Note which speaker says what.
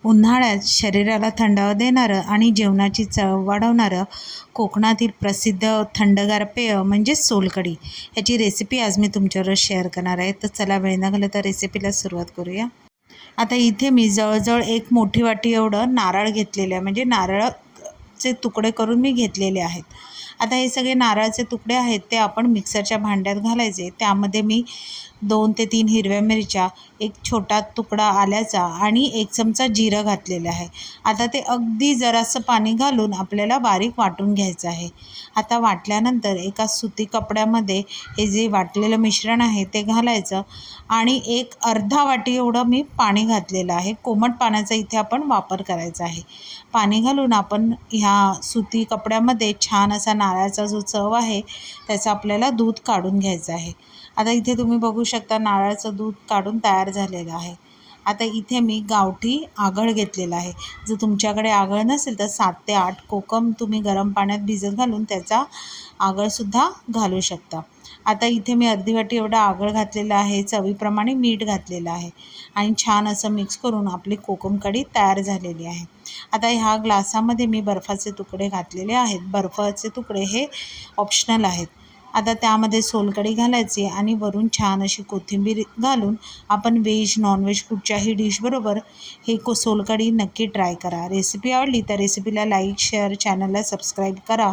Speaker 1: उन्हाळ्यात शरीराला थंडावा देणारं आणि जेवणाची चव वाढवणारं कोकणातील प्रसिद्ध थंडगार पेय म्हणजेच सोलकढी ह्याची रेसिपी आज मी तुमच्याबरोबर शेअर करणार आहे. तर चला वेळ न घालवता रेसिपीला सुरुवात करूया. आता इथे मी जवळजवळ एक मोठी वाटी एवढं नारळ घेतलेलं आहे, म्हणजे नारळाचे तुकडे करून मी घेतलेले आहेत. आता हे सगळे नारळाचे तुकडे आहेत ते आपण मिक्सरच्या भांड्यात घालायचे. त्यामध्ये मी 2 ते 3 हिरव्या मिरच्या, एक छोटा तुकडा आल्याचा आणि 1 चमचा जिरं घातलेलं आहे. आता ते अगदी जरासं पाणी घालून आपल्याला बारीक वाटून घ्यायचं आहे. आता वाटल्यानंतर एका सुती कपड्यामध्ये हे जे वाटलेलं मिश्रण आहे ते घालायचं आणि एक अर्धा वाटी एवढं मी पाणी घातलेलं आहे. कोमट पाण्याचा इथे आपण वापर करायचा आहे. पाणी घालून आपण ह्या सुती कपड्यामध्ये छान असा नारळाचा जो चव आहे त्याचं आपल्याला दूध काढून घ्यायचं आहे. आता इथे तुम्ही बघू शकता नारळाचं दूध काढून तयार झालेलं आहे. आता इथे मी गावठी आगळ घेतलेला आहे. जर तुमच्याकडे आगळ नसेल तर 7 ते 8 कोकम तुम्ही गरम पाण्यात भिजत घालून त्याचा आगळसुद्धा घालू शकता. आता इथे मी अर्धी वाटी एवढा आगळ घातलेला आहे. चवीप्रमाणे मीठ घातलेलं आहे आणि छान असं मिक्स करून आपली कोकम कढी तयार झालेली आहे. आता ह्या ग्लासामध्ये मी बर्फाचे तुकडे घातलेले आहेत. बर्फाचे तुकडे हे ऑप्शनल आहेत. आता त्यामध्ये सोलकढी घालायची आणि वरून छान अशी कोथिंबीर घालून आपण व्हेज नॉनव्हेज कुठच्याही डिशबरोबर हे सोलकढी नक्की ट्राय करा. रेसिपी आवडली तर रेसिपीला लाईक, शेअर, चॅनलला सबस्क्राईब करा.